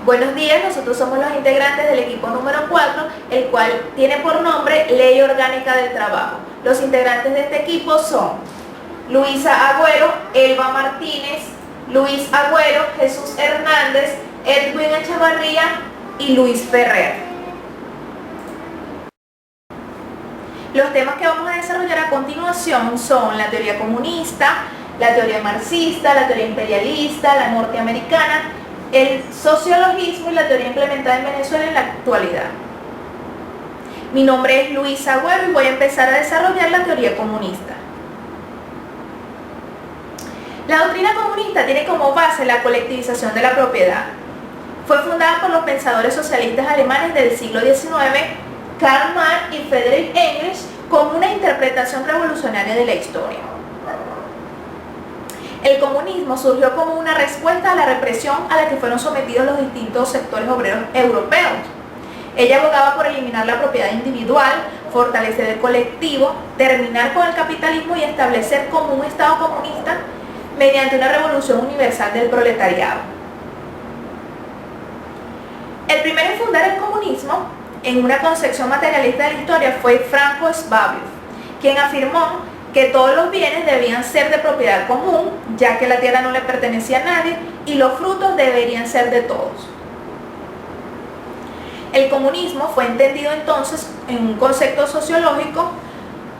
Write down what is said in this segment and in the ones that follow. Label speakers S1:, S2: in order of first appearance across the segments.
S1: Buenos días, nosotros somos los integrantes del equipo número 4, el cual tiene por nombre Ley Orgánica del Trabajo. Los integrantes de este equipo son Luisa Agüero, Elba Martínez, Luis Agüero, Jesús Hernández, Edwin Echavarría y Luis Ferrer. Los temas que vamos a desarrollar a continuación son la teoría comunista, la teoría marxista, la teoría imperialista, la norteamericana, el sociologismo y la teoría implementada en Venezuela en la actualidad. Mi nombre es Luisa Agüero y voy a empezar a desarrollar la teoría comunista. La doctrina comunista tiene como base la colectivización de la propiedad. Fue fundada por los pensadores socialistas alemanes del siglo XIX, Karl Marx y Friedrich Engels, como una interpretación revolucionaria de la historia. El comunismo surgió como una respuesta a la represión a la que fueron sometidos los distintos sectores obreros europeos. Ella abogaba por eliminar la propiedad individual, fortalecer el colectivo, terminar con el capitalismo y establecer como un Estado comunista mediante una revolución universal del proletariado. El primero en fundar el comunismo en una concepción materialista de la historia fue Franco Sbabius, quien afirmó que todos los bienes debían ser de propiedad común, ya que la tierra no le pertenecía a nadie y los frutos deberían ser de todos. El comunismo fue entendido entonces en un concepto sociológico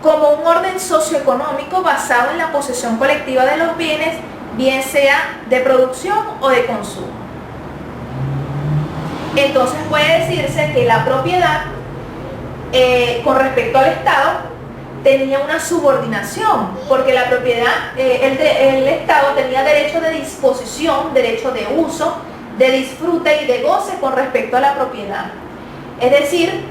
S1: como un orden socioeconómico basado en la posesión colectiva de los bienes, bien sea de producción o de consumo. Entonces puede decirse que la propiedad con respecto al Estado tenía una subordinación, porque la propiedad, el Estado tenía derecho de disposición, derecho de uso, de disfrute y de goce con respecto a la propiedad. Es decir,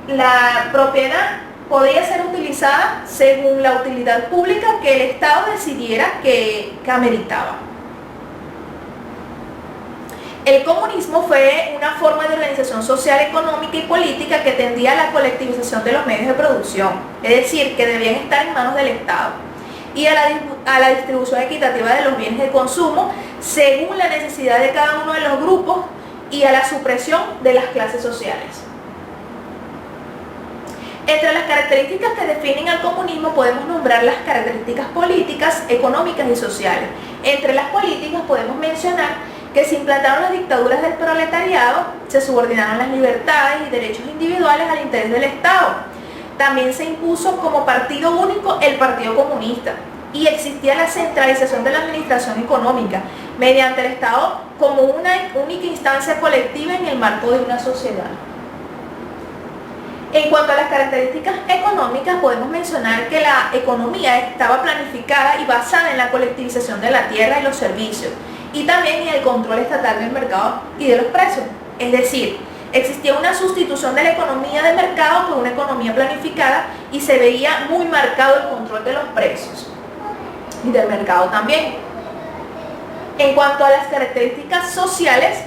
S1: la propiedad podía ser utilizada según la utilidad pública que el Estado decidiera que ameritaba. El comunismo fue una forma de organización social, económica y política que tendía a la colectivización de los medios de producción, es decir, que debían estar en manos del Estado, y a la distribución equitativa de los bienes de consumo según la necesidad de cada uno de los grupos y a la supresión de las clases sociales. Entre las características que definen al comunismo podemos nombrar las características políticas, económicas y sociales. Entre las políticas podemos mencionar que se implantaron las dictaduras del proletariado, se subordinaron las libertades y derechos individuales al interés del Estado. También se impuso como partido único el Partido Comunista y existía la centralización de la administración económica mediante el Estado como una única instancia colectiva en el marco de una sociedad. En cuanto a las características económicas, podemos mencionar que la economía estaba planificada y basada en la colectivización de la tierra y los servicios, y también en el control estatal del mercado y de los precios. Es decir, existía una sustitución de la economía de mercado por una economía planificada y se veía muy marcado el control de los precios y del mercado también. En cuanto a las características sociales,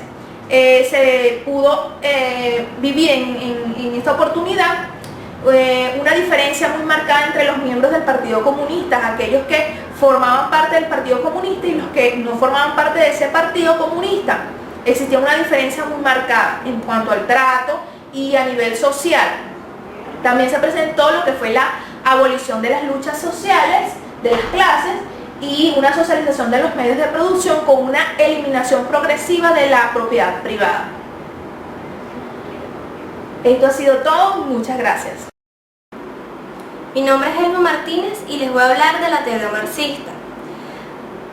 S1: se pudo vivir en esta oportunidad una diferencia muy marcada entre los miembros del Partido Comunista, aquellos que formaban parte del Partido Comunista y los que no formaban parte de ese Partido Comunista. Existía una diferencia muy marcada en cuanto al trato y a nivel social. También se presentó lo que fue la abolición de las luchas sociales, de las clases, y una socialización de los medios de producción con una eliminación progresiva de la propiedad privada. Esto ha sido todo, muchas gracias.
S2: Mi nombre es Elba Martínez y les voy a hablar de la teoría marxista.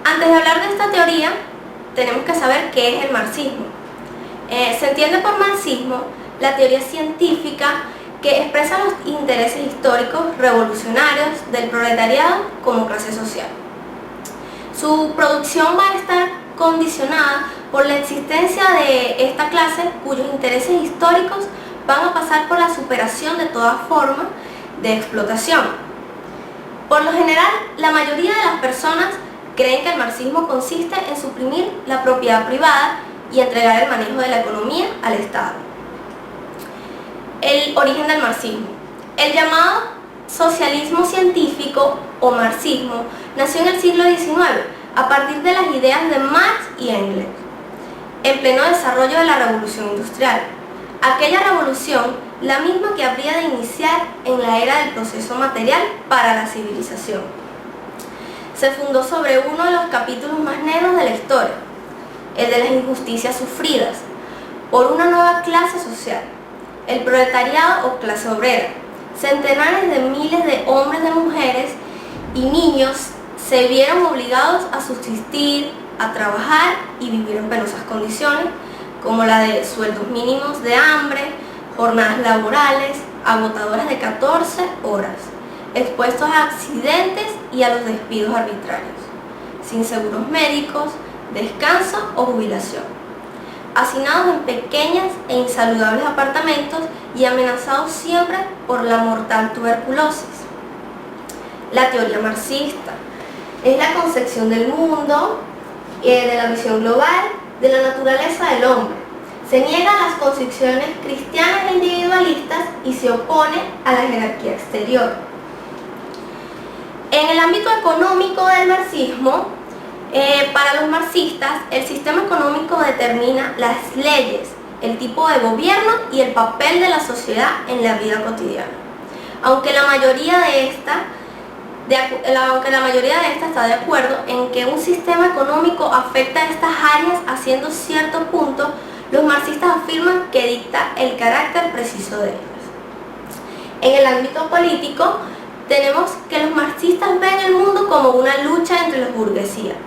S2: Antes de hablar de esta teoría, tenemos que saber qué es el marxismo. Se entiende por marxismo la teoría científica que expresa los intereses históricos revolucionarios del proletariado como clase social. Su producción va a estar condicionada por la existencia de esta clase cuyos intereses históricos van a pasar por la superación de toda forma de explotación. Por lo general, la mayoría de las personas creen que el marxismo consiste en suprimir la propiedad privada y entregar el manejo de la economía al Estado. El origen del marxismo. El llamado socialismo científico o marxismo nació en el siglo XIX a partir de las ideas de Marx y Engels. en pleno desarrollo de la Revolución Industrial. Aquella revolución, la misma que habría de iniciar en la era del proceso material para la civilización. Se fundó sobre uno de los capítulos más negros de la historia, el de las injusticias sufridas por una nueva clase social, el proletariado o clase obrera. Centenares de miles de hombres, de mujeres y niños se vieron obligados a subsistir, a trabajar y vivir en penosas condiciones, como la de sueldos mínimos de hambre, jornadas laborales agotadoras de 14 horas, expuestos a accidentes y a los despidos arbitrarios, sin seguros médicos, descanso o jubilación, hacinados en pequeñas e insaludables apartamentos y amenazados siempre por la mortal tuberculosis. La teoría marxista es la concepción del mundo, de la visión global, de la naturaleza del hombre. Se niega a las concepciones cristianas e individualistas y se opone a la jerarquía exterior. En el ámbito económico del marxismo, para los marxistas, el sistema económico determina las leyes, el tipo de gobierno y el papel de la sociedad en la vida cotidiana. Aunque la mayoría de esta está de acuerdo en que un sistema económico afecta a estas áreas haciendo cierto punto, los marxistas afirman que dicta el carácter preciso de ellas. En el ámbito político, tenemos que los marxistas ven el mundo como una lucha entre las burguesías.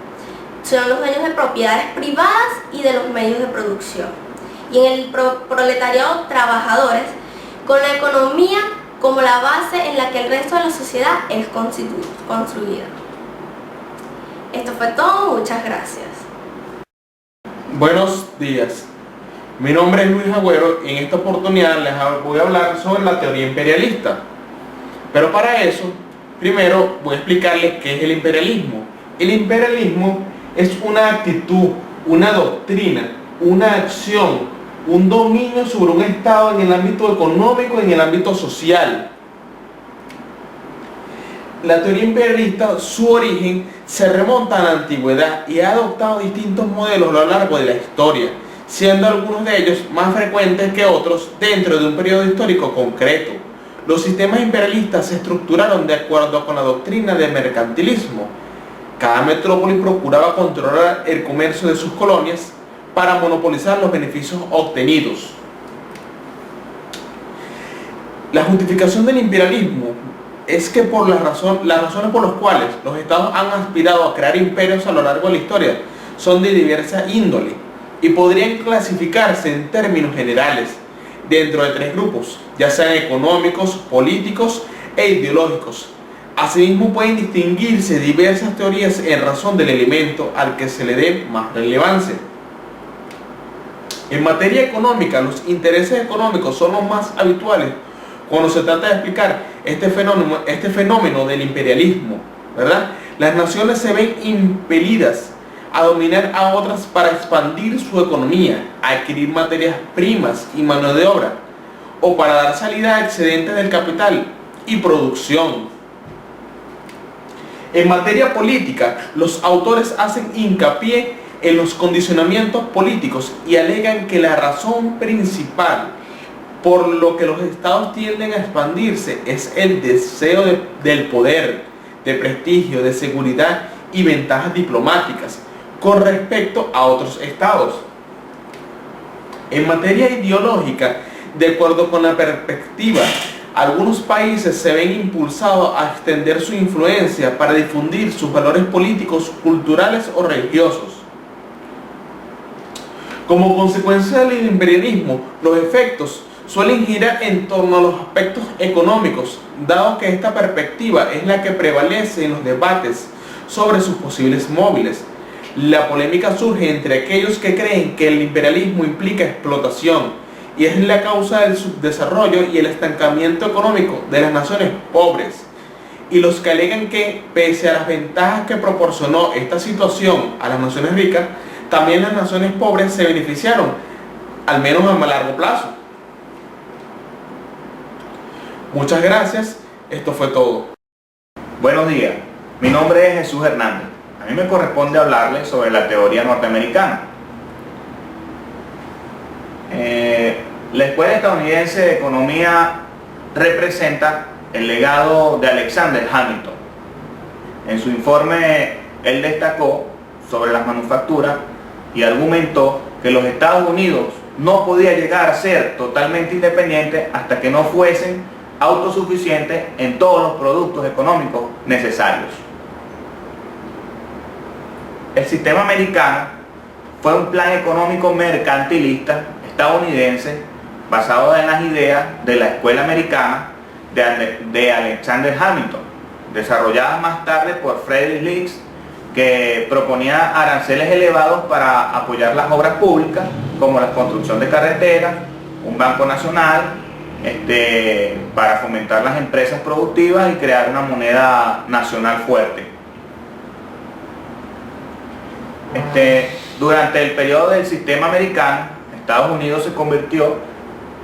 S2: Son los dueños de propiedades privadas y de los medios de producción. Y en el proletariado, trabajadores, con la economía como la base en la que el resto de la sociedad es construida. Esto fue todo, muchas gracias.
S3: Buenos días, mi nombre es Luis Agüero y en esta oportunidad les voy a hablar sobre la teoría imperialista. Pero para eso, primero voy a explicarles qué es el imperialismo. El imperialismo es una actitud, una doctrina, una acción, un dominio sobre un Estado en el ámbito económico y en el ámbito social. La teoría imperialista, su origen se remonta a la antigüedad y ha adoptado distintos modelos a lo largo de la historia, siendo algunos de ellos más frecuentes que otros dentro de un periodo histórico concreto. Los sistemas imperialistas se estructuraron de acuerdo con la doctrina del mercantilismo. Cada metrópoli procuraba controlar el comercio de sus colonias para monopolizar los beneficios obtenidos. La justificación del imperialismo es que por las razones por las cuales los estados han aspirado a crear imperios a lo largo de la historia son de diversa índole y podrían clasificarse en términos generales dentro de tres grupos, ya sean económicos, políticos e ideológicos. Asimismo pueden distinguirse diversas teorías en razón del elemento al que se le dé más relevancia. En materia económica, los intereses económicos son los más habituales cuando se trata de explicar este fenómeno del imperialismo, ¿verdad? Las naciones se ven impelidas a dominar a otras para expandir su economía, a adquirir materias primas y mano de obra, o para dar salida a excedentes del capital y producción. En materia política, los autores hacen hincapié en los condicionamientos políticos y alegan que la razón principal por lo que los estados tienden a expandirse es el deseo del poder, de prestigio, de seguridad y ventajas diplomáticas con respecto a otros estados. En materia ideológica, de acuerdo con la perspectiva, algunos países se ven impulsados a extender su influencia para difundir sus valores políticos, culturales o religiosos. Como consecuencia del imperialismo, los efectos suelen girar en torno a los aspectos económicos, dado que esta perspectiva es la que prevalece en los debates sobre sus posibles móviles. La polémica surge entre aquellos que creen que el imperialismo implica explotación y es la causa del subdesarrollo y el estancamiento económico de las naciones pobres, y los que alegan que, pese a las ventajas que proporcionó esta situación a las naciones ricas, también las naciones pobres se beneficiaron, al menos a largo plazo. Muchas gracias, esto fue todo.
S4: Buenos días, mi nombre es Jesús Hernández. A mí me corresponde hablarles sobre la teoría norteamericana. La Escuela Estadounidense de Economía representa el legado de Alexander Hamilton. En su informe, él destacó sobre las manufacturas y argumentó que los Estados Unidos no podía llegar a ser totalmente independiente hasta que no fuesen autosuficientes en todos los productos económicos necesarios. El sistema americano fue un plan económico mercantilista estadounidense basado en las ideas de la escuela americana de Alexander Hamilton, desarrolladas más tarde por Friedrich List, que proponía aranceles elevados para apoyar las obras públicas, como la construcción de carreteras, un banco nacional, para fomentar las empresas productivas y crear una moneda nacional fuerte. Durante el periodo del sistema americano, Estados Unidos se convirtió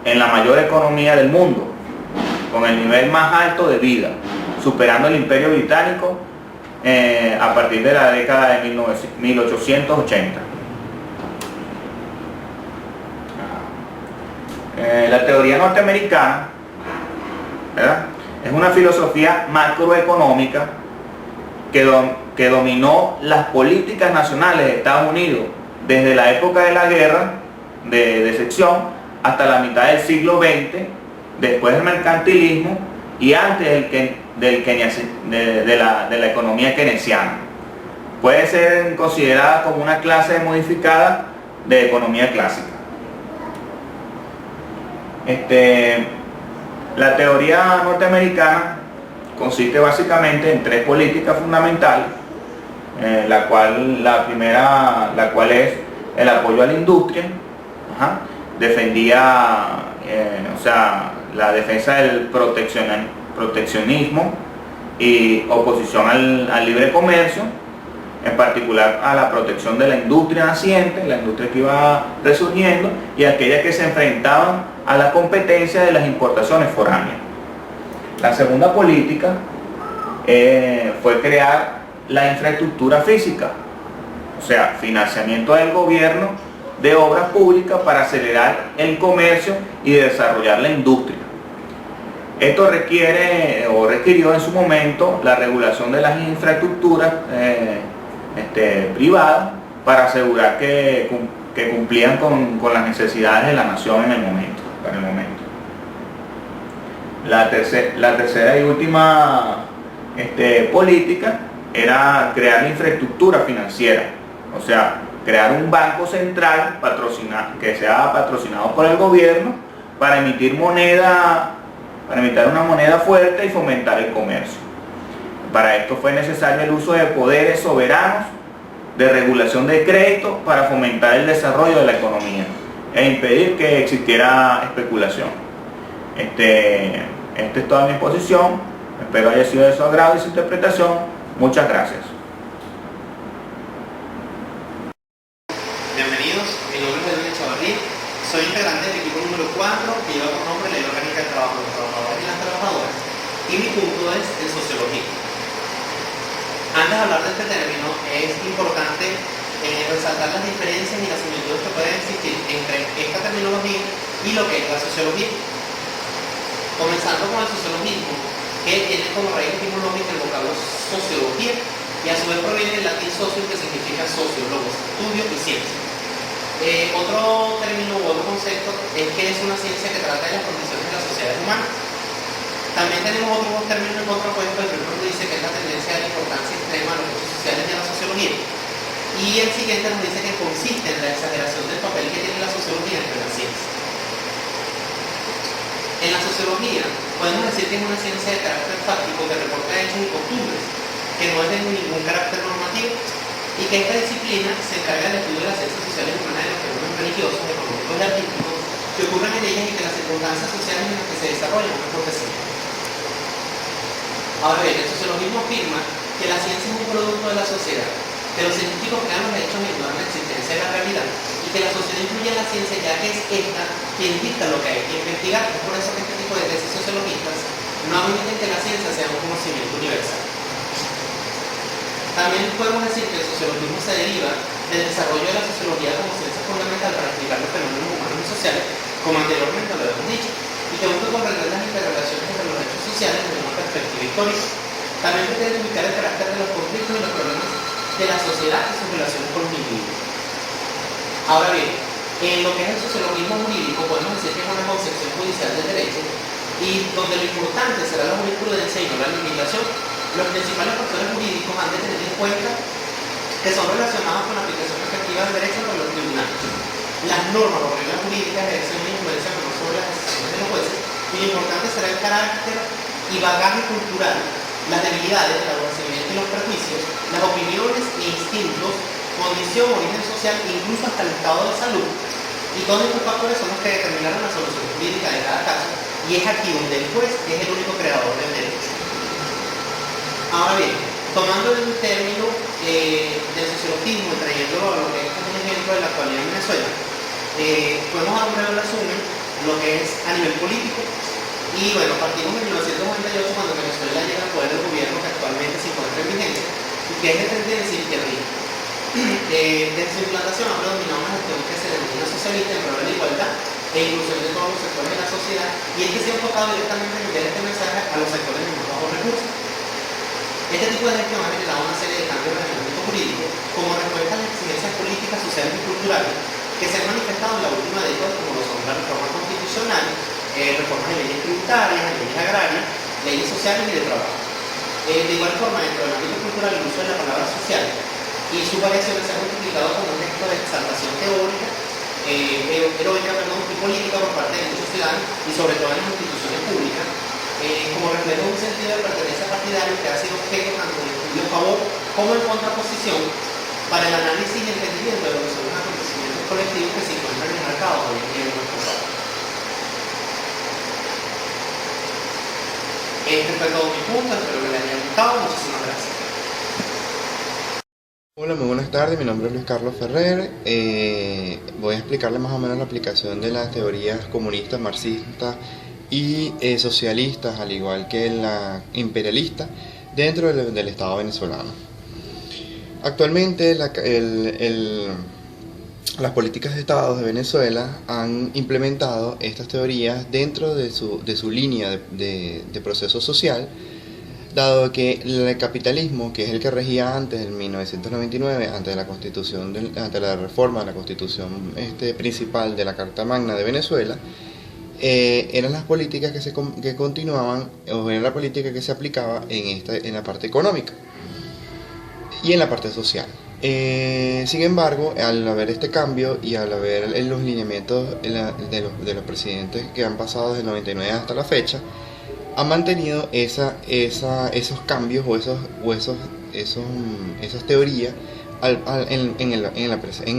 S4: en la mayor economía del mundo, con el nivel más alto de vida, superando el Imperio Británico a partir de la década de 1880. La teoría norteamericana, ¿verdad?, es una filosofía macroeconómica que dominó las políticas nacionales de Estados Unidos desde la época de la guerra de secesión hasta la mitad del siglo XX, después del mercantilismo y antes de la economía keynesiana. Puede ser considerada como una clase modificada de economía clásica. La teoría norteamericana consiste básicamente en tres políticas fundamentales, la cual es el apoyo a la industria, defendía la defensa del proteccionismo y oposición al libre comercio, en particular a la protección de la industria naciente, la industria que iba resurgiendo, y aquellas que se enfrentaban a la competencia de las importaciones foráneas. La segunda política fue crear la infraestructura física, o sea, financiamiento del gobierno de obras públicas para acelerar el comercio y desarrollar la industria. Esto requirió en su momento la regulación de las infraestructuras privadas para asegurar que cumplían con las necesidades de la nación para el momento. La tercera y última política era crear la infraestructura financiera, o sea, crear un banco central que sea patrocinado por el gobierno para emitir una moneda fuerte y fomentar el comercio. Para esto fue necesario el uso de poderes soberanos de regulación de crédito para fomentar el desarrollo de la economía e impedir que existiera especulación. Esta es toda mi exposición, espero haya sido de su agrado y su interpretación. Muchas gracias.
S5: Bienvenidos, mi nombre es Edwin Chavarría, soy integrante del equipo número 4 que lleva por nombre Ley Orgánica del Trabajo de los Trabajadores y las Trabajadoras, y mi punto es en sociología. Antes de hablar de este término, es importante resaltar las diferencias y las similitudes que pueden existir entre esta terminología y lo que es la sociología. Comenzando con el sociologismo, que tiene como raíz etimológica el vocablo sociología, y a su vez proviene del latín socio, que significa socio, logos, estudio y ciencia. Otro término u otro concepto es que es una ciencia que trata de las condiciones de las sociedades humanas. También tenemos otros términos contrapuestos. El primero dice que es la tendencia de la importancia extrema de los hechos sociales de la sociología, y el siguiente nos dice que consiste en la exageración del papel que tiene la sociología entre las ciencias. En la sociología podemos decir que es una ciencia de carácter fáctico que reporta hechos y costumbres, que no es de ningún carácter normativo, y que esta disciplina se encarga del estudio de las ciencias sociales humanas, de los fenómenos religiosos, económicos y artísticos que ocurren en ellas y que las circunstancias sociales en las que se desarrollan una profesión. Ahora bien, el sociologismo afirma que la ciencia es un producto de la sociedad, que los científicos crean los hechos y estudian la existencia de la realidad, y que la sociedad influye en la ciencia, ya que es esta quien dicta lo que hay que investigar. Es por eso que este tipo de tesis sociologistas no admiten que la ciencia sea un conocimiento universal. También podemos decir que el sociologismo se deriva del desarrollo de la sociología como ciencia fundamental para explicar los fenómenos humanos y sociales, como anteriormente lo hemos dicho, y que busca comprender las interrelaciones entre los hechos sociales desde una perspectiva histórica. También pretende ubicar el carácter de los conflictos y los problemas de la sociedad y sus relaciones con los individuos. Ahora bien, en lo que es el sociologismo jurídico, podemos decir que es una concepción judicial del derecho, y donde lo importante será la jurisprudencia y no la legislación. Los principales factores jurídicos han de tener en cuenta que son relacionados con la aplicación efectiva del derecho por los tribunales. Las normas o reglas jurídicas ejercen una influencia menor sobre las decisiones de los jueces, y lo importante será el carácter y bagaje cultural, las debilidades, el aborrecimiento y los prejuicios, las opiniones e instintos, condición, origen social e incluso hasta el estado de salud. Y todos estos factores son los que determinaron la solución jurídica de cada caso, y es aquí donde el juez es el único creador del derecho. Ahora bien, tomando el término del sociologismo y trayéndolo a lo que es un ejemplo de la actualidad en Venezuela, podemos dar un breve resumen lo que es a nivel político. Y bueno, partimos en 1998 cuando Venezuela llega al poder del gobierno que actualmente se encuentra en vigencia y que es de tendencia izquierdista. Desde su implantación ha predominado una gestión que se denomina socialista en pro de la igualdad e inclusión de todos los sectores de la sociedad, y es que se ha enfocado directamente en enviar este mensaje a los sectores de más bajos recursos. Este tipo de gestión ha generado una serie de cambios en el ámbito jurídico como respuesta a las exigencias políticas, sociales y culturales que se han manifestado en la última década, como lo son la reforma constitucional, reformas de leyes tributarias, de leyes agrarias, leyes sociales y de trabajo. De igual forma, dentro del ámbito cultural, el uso de la palabra social y sus variaciones se han multiplicado como un gesto de exaltación heroica y política por parte de muchos ciudadanos y sobre todo en las instituciones públicas, como reflejo de un sentido de pertenencia partidario que ha sido objeto tanto de estudio a favor como en contraposición para el análisis y entendimiento de lo que son los acontecimientos colectivos que se encuentran enmarcados hoy en día en nuestro país. Este fue todo mi punto, espero que les haya gustado, muchísimas gracias.
S6: Hola, muy buenas tardes, mi nombre es Luis Carlos Ferrer. Voy a explicarles más o menos la aplicación de las teorías comunistas, marxistas y socialistas, al igual que la imperialista, dentro del Estado venezolano. Actualmente las políticas de Estado de Venezuela han implementado estas teorías dentro de su línea de proceso social, dado que el capitalismo, que es el que regía antes del 1999, antes de la reforma de la constitución principal de la Carta Magna de Venezuela, eran las políticas que continuaban, o era la política que se aplicaba en la parte económica y en la parte social. Sin embargo, al haber este cambio y al haber los lineamientos de los presidentes que han pasado desde el 99 hasta la fecha, han mantenido esos cambios o esas teorías en el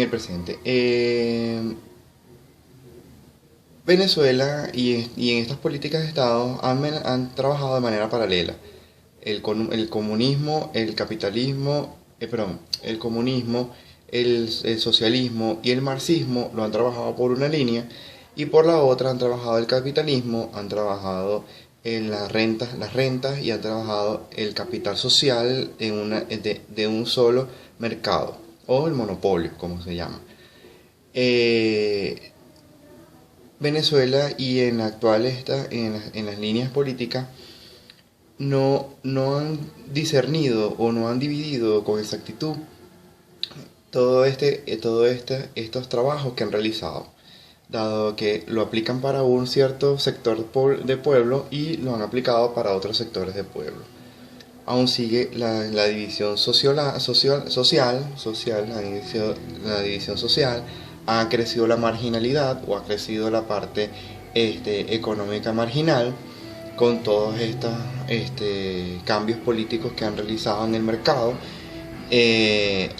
S6: presente. Venezuela y en estas políticas de Estado han trabajado de manera paralela. El comunismo, el capitalismo, el comunismo, el socialismo y el marxismo lo han trabajado por una línea, y por la otra han trabajado el capitalismo, han trabajado las rentas y han trabajado el capital social de un solo mercado, o el monopolio, como se llama. Venezuela y en las líneas políticas no han discernido o no han dividido con exactitud estos trabajos que han realizado, dado que lo aplican para un cierto sector de pueblo y lo han aplicado para otros sectores de pueblo. Aún sigue la división social, ha crecido la marginalidad o ha crecido la parte económica marginal, con todos estos cambios políticos que han realizado en el mercado.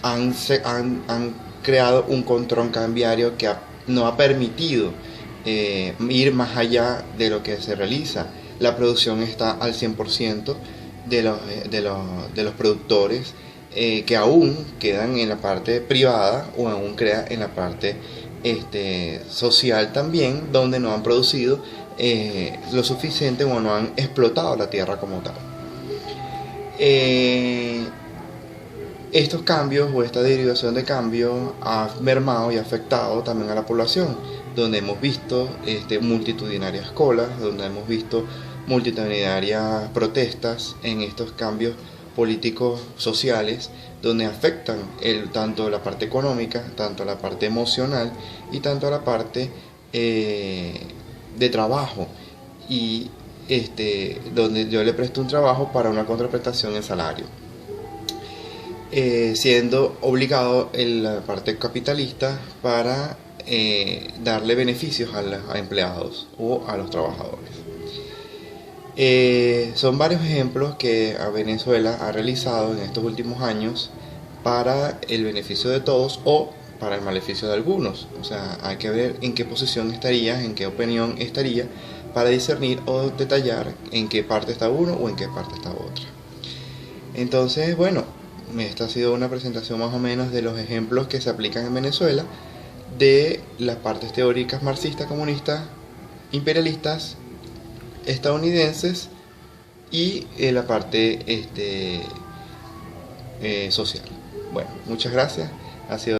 S6: Han creado un control cambiario que no ha permitido ir más allá de lo que se realiza. La producción está al 100% de los productores, que aún quedan en la parte privada o aún quedan en la parte social también, donde no han producido lo suficiente o no han explotado la tierra como tal. estos cambios o esta derivación de cambios ha mermado y afectado también a la población, donde hemos visto multitudinarias colas, donde hemos visto multitudinarias protestas en estos cambios políticos sociales, donde afectan tanto la parte económica, tanto la parte emocional y tanto la parte de trabajo, y donde yo le presto un trabajo para una contraprestación en salario, siendo obligado en la parte capitalista para darle beneficios a empleados o a los trabajadores. Son varios ejemplos que a Venezuela ha realizado en estos últimos años para el beneficio de todos o para el maleficio de algunos. O sea, hay que ver en qué posición estaría, en qué opinión estaría, para discernir o detallar en qué parte está uno o en qué parte está otra. Entonces, bueno, esta ha sido una presentación más o menos de los ejemplos que se aplican en Venezuela de las partes teóricas marxistas, comunistas, imperialistas, estadounidenses y la parte social. Bueno, muchas gracias. Ha sido